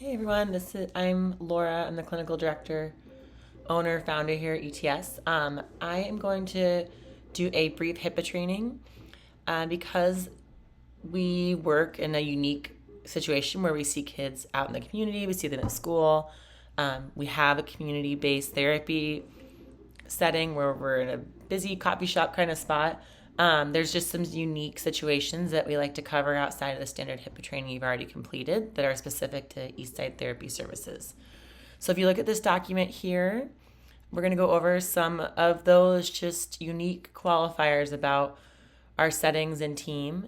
Hey everyone, I'm Laura. I'm the clinical director, owner, founder here at ETS. I am going to do a brief Hippa training because we work in a unique situation where we see kids out in the community, we see them at school. We have a community-based therapy setting where we're in a busy coffee shop kind of spot. There's just some unique situations that we like to cover outside of the standard HIPAA training you've already completed that are specific to Eastside Therapy Services. So if you look at this document here, we're going to go over some of those just unique qualifiers about our settings and team,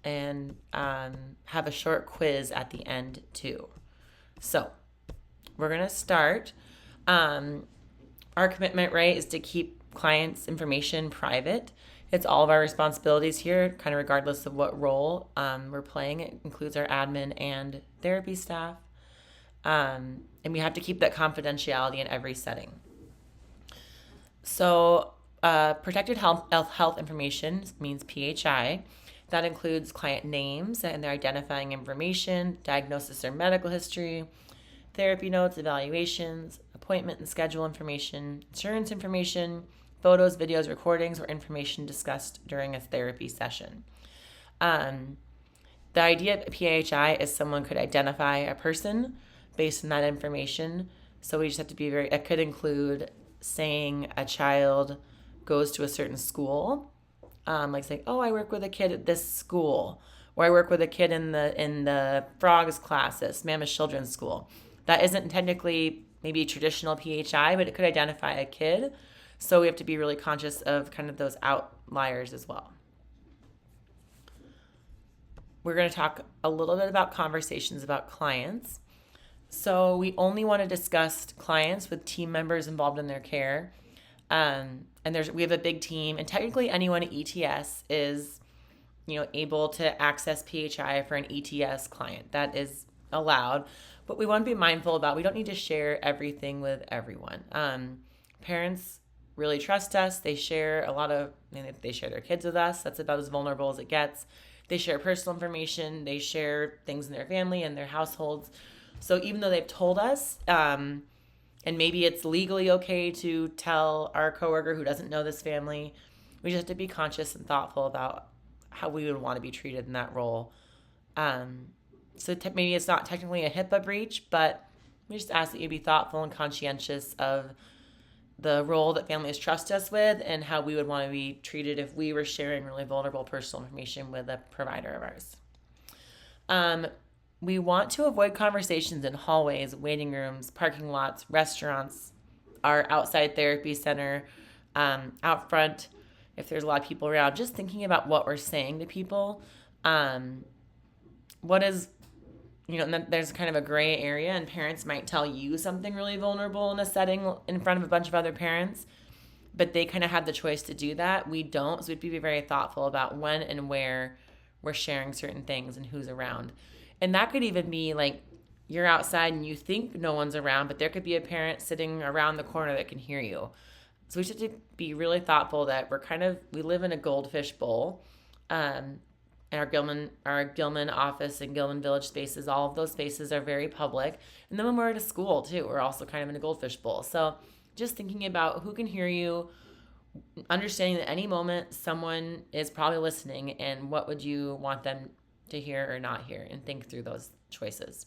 and have a short quiz at the end too. So we're going to start. Our commitment, right, is to keep clients' information private. It's all of our responsibilities here, kind of regardless of what role we're playing. It includes our admin and therapy staff. And we have to keep that confidentiality in every setting. So, protected health information means PHI. That includes client names and their identifying information, diagnosis or medical history, therapy notes, evaluations, appointment and schedule information, insurance information, photos, videos, recordings, or information discussed during a therapy session. The idea of PHI is someone could identify a person based on that information. So we just have to be it could include saying a child goes to a certain school, like saying, oh, I work with a kid at this school, or I work with a kid in the frogs class at Mammoth Children's School. That isn't technically maybe traditional PHI, but it could identify a kid. So we have to be really conscious of kind of those outliers as well. We're going to talk a little bit about conversations about clients. So we only want to discuss clients with team members involved in their care. And we have a big team, and technically anyone at ETS is, able to access PHI for an ETS client. That is allowed. But we want to be mindful about we don't need to share everything with everyone. Parents really trust us. They share they share their kids with us. That's about as vulnerable as it gets. They share personal information. They share things in their family and their households. So even though they've told us, and maybe it's legally okay to tell our coworker who doesn't know this family, we just have to be conscious and thoughtful about how we would want to be treated in that role. Maybe it's not technically a HIPAA breach, but we just ask that you be thoughtful and conscientious of the role that families trust us with and how we would want to be treated if we were sharing really vulnerable personal information with a provider of ours. We want to avoid conversations in hallways, waiting rooms, parking lots, restaurants, our outside therapy center, out front, if there's a lot of people around, just thinking about what we're saying to people. What is and then there's kind of a gray area, and parents might tell you something really vulnerable in a setting in front of a bunch of other parents, but they kind of have the choice to do that. We don't, so we'd be very thoughtful about when and where we're sharing certain things and who's around. And that could even be like you're outside and you think no one's around, but there could be a parent sitting around the corner that can hear you. So we should have to be really thoughtful that we live in a goldfish bowl. And our Gilman office and Gilman Village spaces, all of those spaces are very public. And then when we're at a school too, we're also kind of in a goldfish bowl. So just thinking about who can hear you, understanding that any moment someone is probably listening, and what would you want them to hear or not hear, and think through those choices.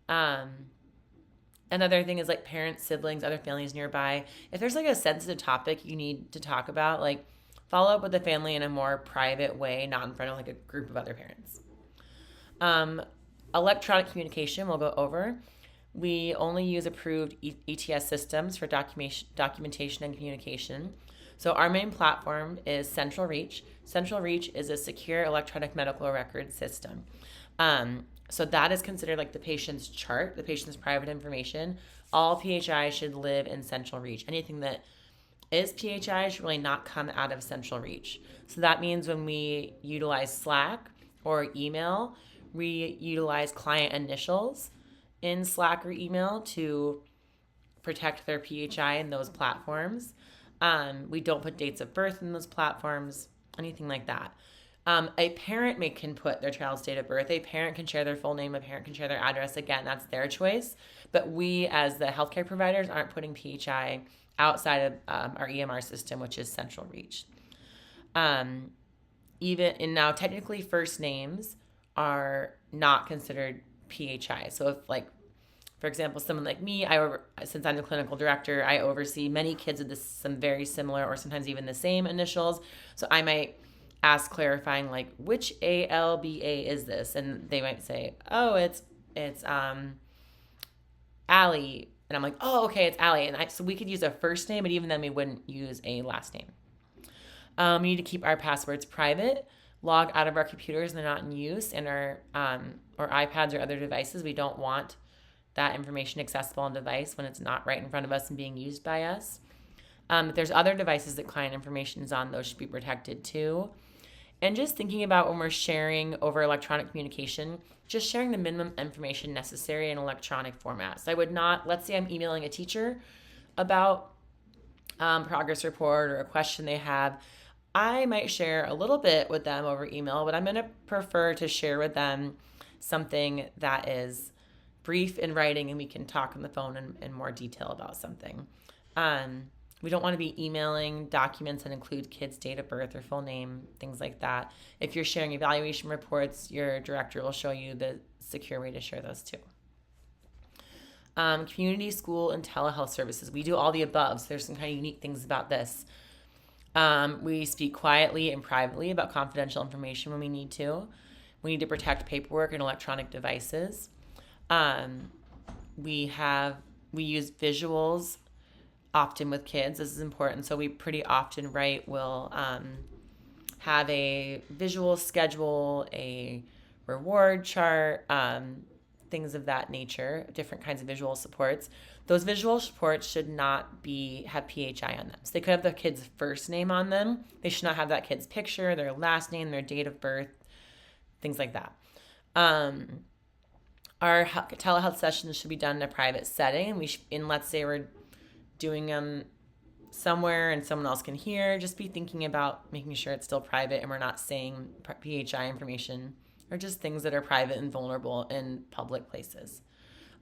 Another thing is like parents, siblings, other families nearby. If there's like a sensitive topic you need to talk about, like follow up with the family in a more private way, not in front of like a group of other parents. Electronic communication we'll go over. We only use approved ETS systems for documentation and communication. So our main platform is Central Reach. Central Reach is a secure electronic medical record system. So that is considered like the patient's chart, the patient's private information. All PHI should live in Central Reach. Anything that is PHI should really not come out of Central Reach. So that means when we utilize Slack or email, we utilize client initials in Slack or email to protect their PHI in those platforms. We don't put dates of birth in those platforms, anything like that. A parent can put their child's date of birth. A parent can share their full name. A parent can share their address. Again, that's their choice. But we, as the healthcare providers, aren't putting PHI outside of our EMR system, which is Central Reach. And now, technically, first names are not considered PHI. So if, like, for example, someone like me, since I'm the clinical director, I oversee many kids with some very similar or sometimes even the same initials. So I might ask clarifying, like, which ALBA is this? And they might say, oh, it's Allie. And I'm like, oh, okay, it's Allie. And so we could use a first name, but even then we wouldn't use a last name. We need to keep our passwords private, log out of our computers when they're not in use, and our or iPads or other devices. We don't want that information accessible on device when it's not right in front of us and being used by us. If there's other devices that client information is on, those should be protected too. And just thinking about when we're sharing over electronic communication, just sharing the minimum information necessary in electronic formats. I would not, let's say I'm emailing a teacher about progress report or a question they have. I might share a little bit with them over email, but I'm going to prefer to share with them something that is brief in writing and we can talk on the phone in more detail about something. We don't want to be emailing documents that include kids' date of birth or full name, things like that. If you're sharing evaluation reports, your director will show you the secure way to share those too. Community, school, and telehealth services. We do all the above, so there's some kind of unique things about this. We speak quietly and privately about confidential information when we need to. We need to protect paperwork and electronic devices. We use visuals often with kids. This is important. So we pretty often, will have a visual schedule, a reward chart, things of that nature, different kinds of visual supports. Those visual supports should not have PHI on them. So they could have the kid's first name on them. They should not have that kid's picture, their last name, their date of birth, things like that. Our telehealth sessions should be done in a private setting. And let's say we're doing them somewhere and someone else can hear, just be thinking about making sure it's still private and we're not saying PHI information or just things that are private and vulnerable in public places.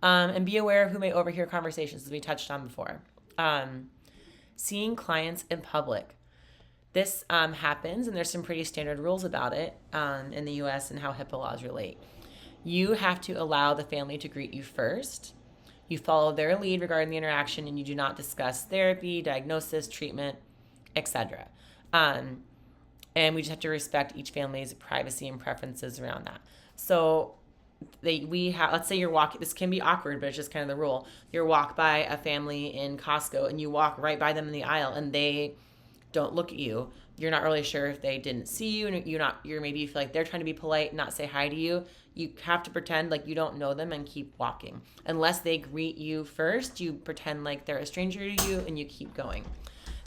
And be aware of who may overhear conversations, as we touched on before. Seeing clients in public. This happens, and there's some pretty standard rules about it in the U.S. and how HIPAA laws relate. You have to allow the family to greet you first. You follow their lead regarding the interaction, and you do not discuss therapy, diagnosis, treatment, etc. And we just have to respect each family's privacy and preferences around that. So let's say you're walking, this can be awkward, but it's just kind of the rule. You're walk by a family in Costco and you walk right by them in the aisle and they don't look at you. You're not really sure if they didn't see you, and maybe you feel like they're trying to be polite and not say hi to you. You have to pretend like you don't know them and keep walking. Unless they greet you first, you pretend like they're a stranger to you and you keep going.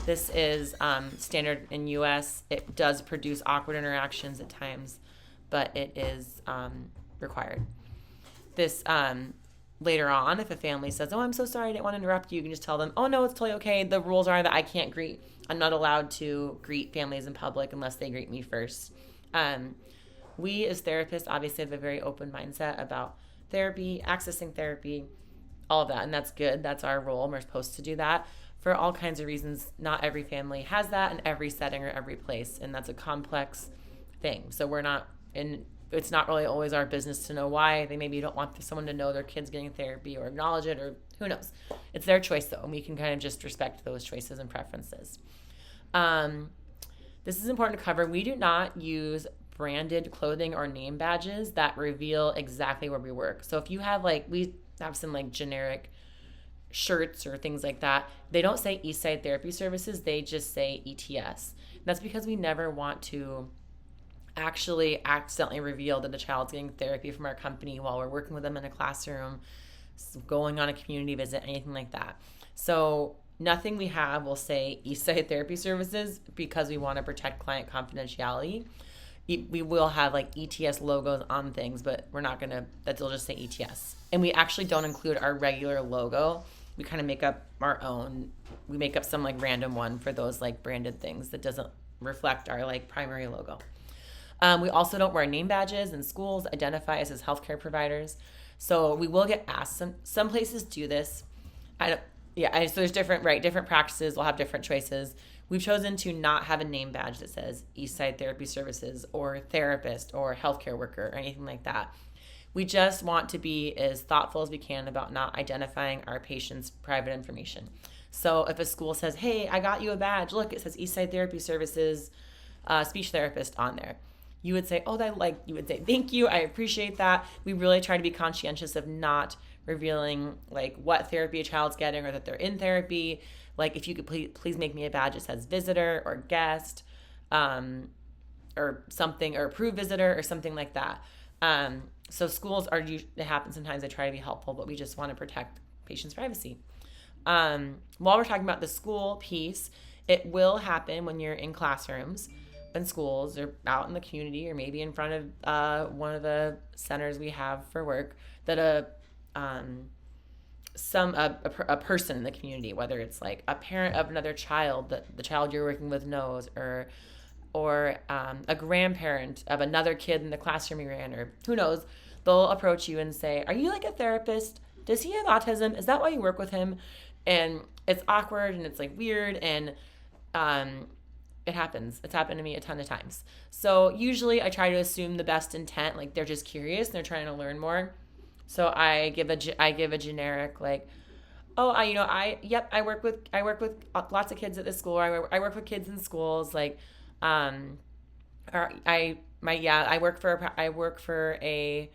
This is standard in US. It does produce awkward interactions at times, but it is required. This later on, if a family says, oh, I'm so sorry, I didn't want to interrupt you, you can just tell them, oh no, it's totally okay. The rules are that I'm not allowed to greet families in public unless they greet me first. We as therapists obviously have a very open mindset about therapy, accessing therapy, all of that, and that's good. That's our role, and we're supposed to do that. For all kinds of reasons, not every family has that in every setting or every place, and that's a complex thing. So it's not really always our business to know why. They maybe don't want someone to know their kid's getting therapy or acknowledge it, or who knows. It's their choice, though, and we can kind of just respect those choices and preferences. This is important to cover. We do not use branded clothing or name badges that reveal exactly where we work. So if you have we have some generic shirts or things like that, they don't say Eastside Therapy Services, they just say ETS. And that's because we never want to actually accidentally reveal that the child's getting therapy from our company while we're working with them in a classroom, going on a community visit, anything like that. So nothing we have will say Eastside Therapy Services because we want to protect client confidentiality. We will have ETS logos on things, but we're not that'll just say ETS. And we actually don't include our regular logo. We kind of make up our own. We make up some random one for those branded things that doesn't reflect our primary logo. We also don't wear name badges in schools, identify us as healthcare providers. So we will get asked. Some places do this. I don't. Yeah. So there's different practices. Will have different choices. We've chosen to not have a name badge that says Eastside Therapy Services or therapist or healthcare worker or anything like that. We just want to be as thoughtful as we can about not identifying our patients' private information. So if a school says, "Hey, I got you a badge. Look, it says Eastside Therapy Services, speech therapist on there," you would say, "Oh, you would say, thank you. I appreciate that." We really try to be conscientious of not revealing like what therapy a child's getting or that they're in therapy. Like, if you could please make me a badge that says visitor or guest, or something, or approved visitor or something like that. So schools it happens sometimes. They try to be helpful, but we just want to protect patients' privacy. While we're talking about the school piece, it will happen when you're in classrooms, in schools, or out in the community, or maybe in front of one of the centers we have for work, that a person in the community, whether it's like a parent of another child that the child you're working with knows, or a grandparent of another kid in the classroom you're in, or who knows, they'll approach you and say, "Are you like a therapist? Does he have autism? Is that why you work with him?" And it's awkward and it's like weird, and it happens. It's happened to me a ton of times. So usually I try to assume the best intent, like they're just curious and they're trying to learn more. So I give a generic like, "Oh, I work with lots of kids at this school. Or I work with kids in schools, like, or I work for a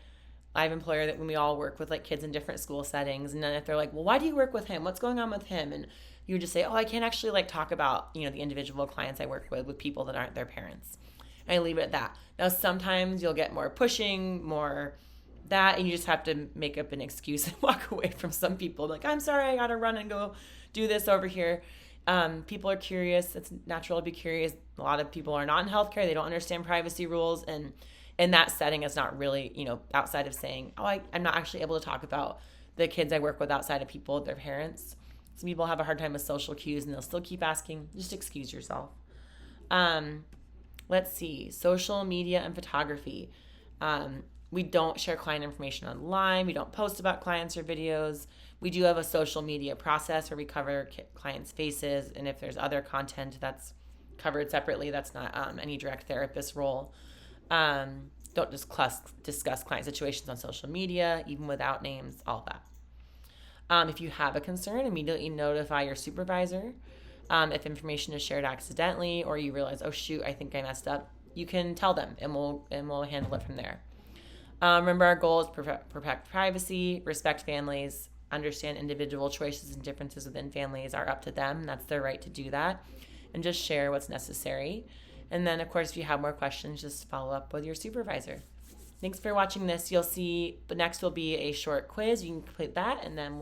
live employer that when we all work with like kids in different school settings." And then if they're like, "Well, why do you work with him? What's going on with him?" And you would just say, "Oh, I can't actually like talk about, the individual clients I work with people that aren't their parents." And I leave it at that. Now, sometimes you'll get more pushing, more that, and you just have to make up an excuse and walk away from some people. Like, "I'm sorry, I gotta run and go do this over here." People are curious. It's natural to be curious. A lot of people are not in healthcare. They don't understand privacy rules. And in that setting, it's not really, outside of saying, "Oh, I'm not actually able to talk about the kids I work with outside of people, their parents." Some people have a hard time with social cues and they'll still keep asking. Just excuse yourself. Let's see. Social media and photography. We don't share client information online. We don't post about clients or videos. We do have a social media process where we cover clients' faces, and if there's other content that's covered separately, that's not any direct therapist role. Don't discuss client situations on social media, even without names, all that. If you have a concern, immediately notify your supervisor. If information is shared accidentally or you realize, "Oh shoot, I think I messed up," you can tell them, and we'll handle it from there. Remember, our goal is protect privacy, respect families, understand individual choices and differences within families are up to them. That's their right to do that, and just share what's necessary. And then, of course, if you have more questions, just follow up with your supervisor. Thanks for watching this. You'll see the next will be a short quiz. You can complete that, and then